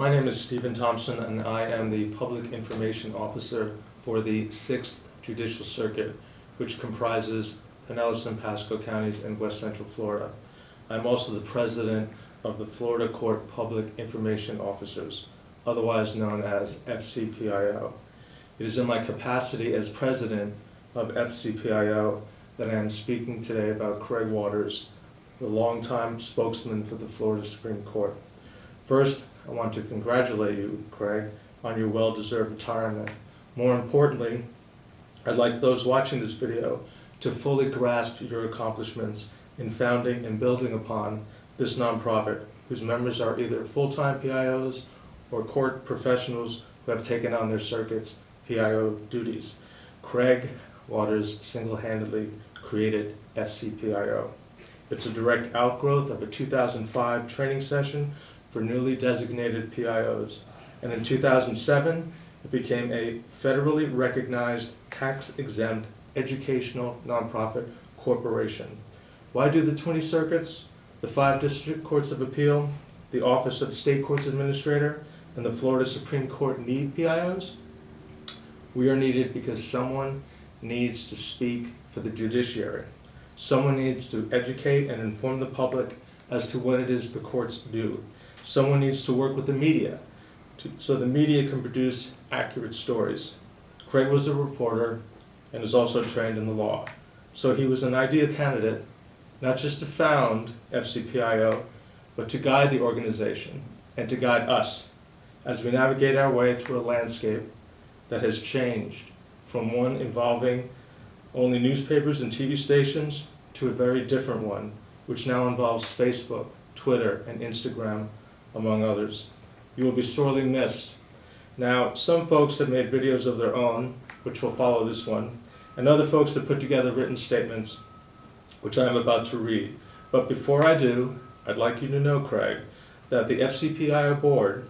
My name is Stephen Thompson, and I am the Public Information Officer for the 6th Judicial Circuit, which comprises Pinellas and Pasco counties in West Central Florida. I'm also the President of the Florida Court Public Information Officers, otherwise known as FCPIO. It is in my capacity as President of FCPIO that I am speaking today about Craig Waters, the longtime spokesman for the Florida Supreme Court. First, I want to congratulate you, Craig, on your well-deserved retirement. More importantly, I'd like those watching this video to fully grasp your accomplishments in founding and building upon this nonprofit, whose members are either full-time PIOs or court professionals who have taken on their circuit's PIO duties. Craig Waters single-handedly created FCPIO. It's a direct outgrowth of a 2005 training session for newly designated PIOs, and in 2007 it became a federally recognized tax-exempt educational nonprofit corporation. Why do the 20 circuits, the 5 district courts of appeal, the Office of State Courts Administrator, and the Florida Supreme Court need PIOs? We are needed because someone needs to speak for the judiciary. Someone needs to educate and inform the public as to what it is the courts do. Someone needs to work with the media so the media can produce accurate stories. Craig was a reporter and is also trained in the law. So he was an ideal candidate, not just to found FCPIO, but to guide the organization and to guide us as we navigate our way through a landscape that has changed from one involving only newspapers and TV stations to a very different one, which now involves Facebook, Twitter, and Instagram, among others. You will be sorely missed. Now, some folks have made videos of their own, which will follow this one, and other folks have put together written statements, which I am about to read. But before I do, I'd like you to know, Craig, that the FCPIO board,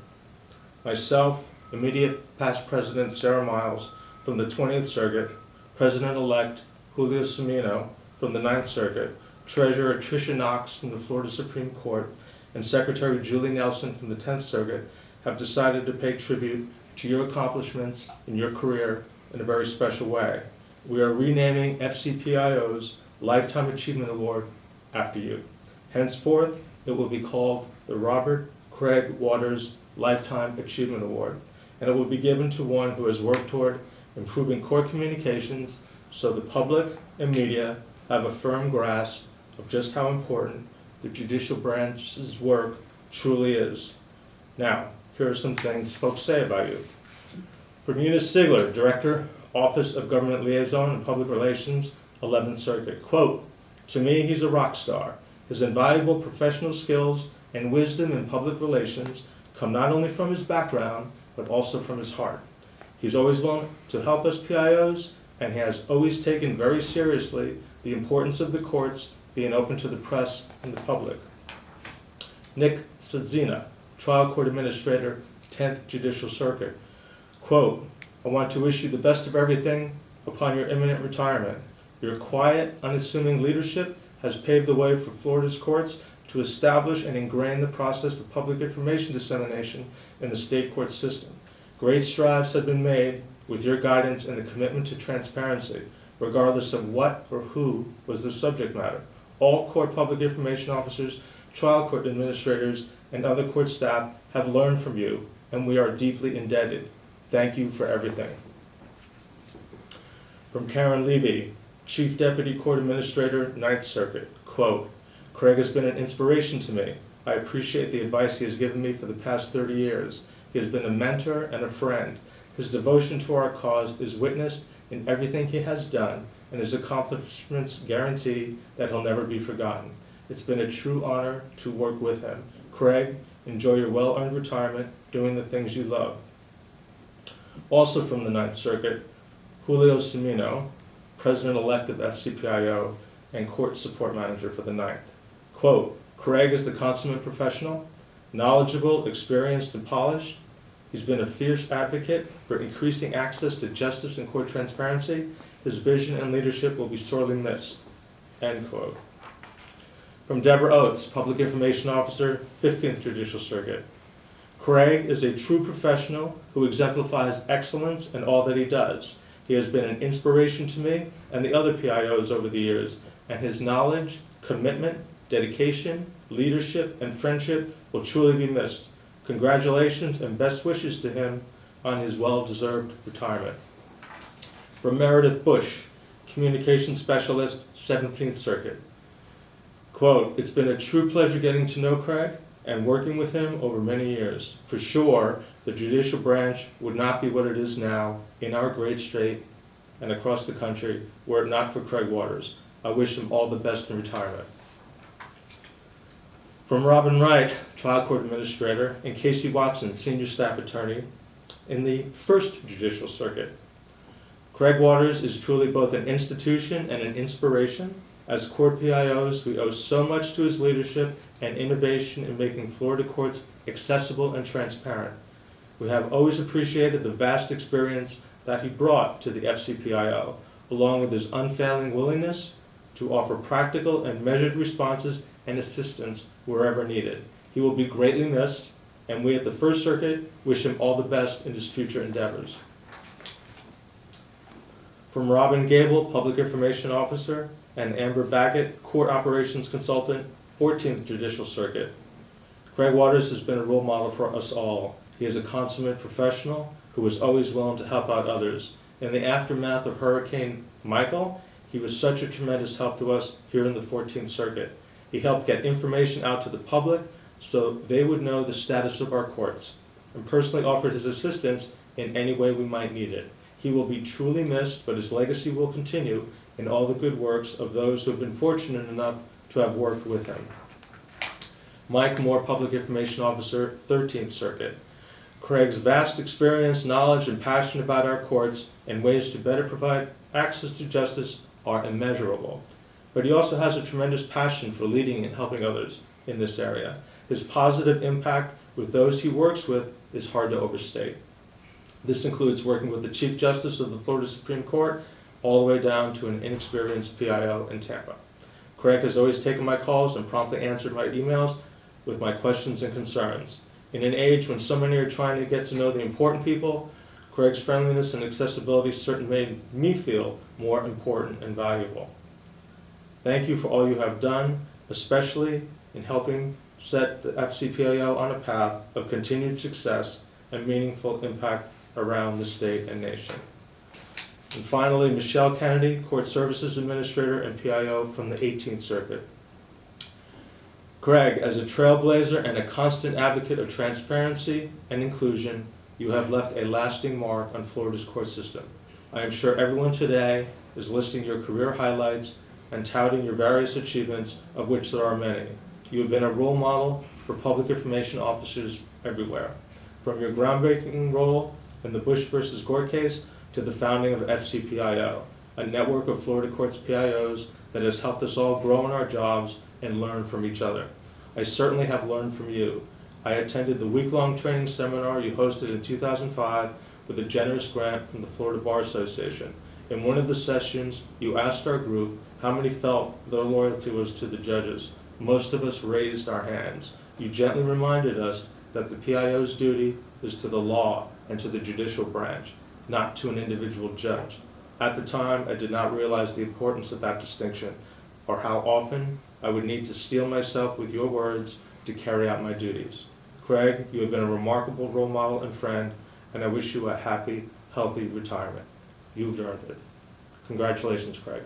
myself, immediate past President Sarah Miles from the 20th Circuit, President-elect Julio Cimino from the 9th Circuit, Treasurer Tricia Knox from the Florida Supreme Court, and Secretary Julie Nelson from the 10th Circuit have decided to pay tribute to your accomplishments in your career in a very special way. We are renaming FCPIO's Lifetime Achievement Award after you. Henceforth, it will be called the Robert Craig Waters Lifetime Achievement Award, and it will be given to one who has worked toward improving court communications so the public and media have a firm grasp of just how important the judicial branch's work truly is. Now, here are some things folks say about you. From Eunice Sigler, Director, Office of Government Liaison and Public Relations, 11th Circuit, quote, "To me, he's a rock star. His invaluable professional skills and wisdom in public relations come not only from his background, but also from his heart. He's always willing to help us PIOs, and he has always taken very seriously the importance of the courts being open to the press and the public." Nick Sadzina, Trial Court Administrator, 10th Judicial Circuit, quote, "I want to wish you the best of everything upon your imminent retirement. Your quiet, unassuming leadership has paved the way for Florida's courts to establish and ingrain the process of public information dissemination in the state court system. Great strides have been made with your guidance and the commitment to transparency, regardless of what or who was the subject matter. All court public information officers, trial court administrators, and other court staff have learned from you, and we are deeply indebted. Thank you for everything." From Karen Levy, Chief Deputy Court Administrator, 9th Circuit, quote, "Craig has been an inspiration to me. I appreciate the advice he has given me for the past 30 years. He has been a mentor and a friend. His devotion to our cause is witnessed in everything he has done, and his accomplishments guarantee that he'll never be forgotten. It's been a true honor to work with him. Craig, enjoy your well-earned retirement doing the things you love." Also from the 9th Circuit, Julio Cimino, President-elect of FCPIO and Court Support Manager for the 9th. Quote, "Craig is the consummate professional, knowledgeable, experienced, and polished. He's been a fierce advocate for increasing access to justice and court transparency. His vision and leadership will be sorely missed." End quote. From Deborah Oates, Public Information Officer, 15th Judicial Circuit. Craig is a true professional who exemplifies excellence in all that he does. He has been an inspiration to me and the other PIOs over the years, and his knowledge, commitment, dedication, leadership, and friendship will truly be missed. Congratulations and best wishes to him on his well-deserved retirement. From Meredith Bush, Communications Specialist, 17th Circuit. Quote, "It's been a true pleasure getting to know Craig and working with him over many years. For sure, the judicial branch would not be what it is now in our great state and across the country were it not for Craig Waters. I wish him all the best in retirement." From Robin Wright, Trial Court Administrator, and Casey Watson, Senior Staff Attorney in the 1st Judicial Circuit. Craig Waters is truly both an institution and an inspiration. As court PIOs, we owe so much to his leadership and innovation in making Florida courts accessible and transparent. We have always appreciated the vast experience that he brought to the FCPIO, along with his unfailing willingness to offer practical and measured responses and assistance wherever needed. He will be greatly missed, and we at the First Circuit wish him all the best in his future endeavors. From Robin Gable, Public Information Officer, and Amber Baggett, Court Operations Consultant, 14th Judicial Circuit. Craig Waters has been a role model for us all. He is a consummate professional who is always willing to help out others. In the aftermath of Hurricane Michael, he was such a tremendous help to us here in the 14th Circuit. He helped get information out to the public so they would know the status of our courts, and personally offered his assistance in any way we might need it. He will be truly missed, but his legacy will continue in all the good works of those who have been fortunate enough to have worked with him. Mike Moore, Public Information Officer, 13th Circuit. Craig's vast experience, knowledge, and passion about our courts and ways to better provide access to justice are immeasurable. But he also has a tremendous passion for leading and helping others in this area. His positive impact with those he works with is hard to overstate. This includes working with the Chief Justice of the Florida Supreme Court all the way down to an inexperienced PIO in Tampa. Craig has always taken my calls and promptly answered my emails with my questions and concerns. In an age when so many are trying to get to know the important people, Craig's friendliness and accessibility certainly made me feel more important and valuable. Thank you for all you have done, especially in helping set the FCPIO on a path of continued success and meaningful impact around the state and nation. And finally, Michelle Kennedy, Court Services Administrator and PIO from the 18th Circuit. Craig, as a trailblazer and a constant advocate of transparency and inclusion, you have left a lasting mark on Florida's court system. I am sure everyone today is listing your career highlights and touting your various achievements, of which there are many. You have been a role model for public information officers everywhere. From your groundbreaking role in the Bush versus Gore case to the founding of FCPIO, a network of Florida courts PIOs that has helped us all grow in our jobs and learn from each other. I certainly have learned from you. I attended the week-long training seminar you hosted in 2005 with a generous grant from the Florida Bar Association. In one of the sessions, you asked our group how many felt their loyalty was to the judges. Most of us raised our hands. You gently reminded us that the PIO's duty is to the law and to the judicial branch, not to an individual judge. At the time, I did not realize the importance of that distinction, or how often I would need to steel myself with your words to carry out my duties. Craig, you have been a remarkable role model and friend, and I wish you a happy, healthy retirement. You've earned it. Congratulations, Craig.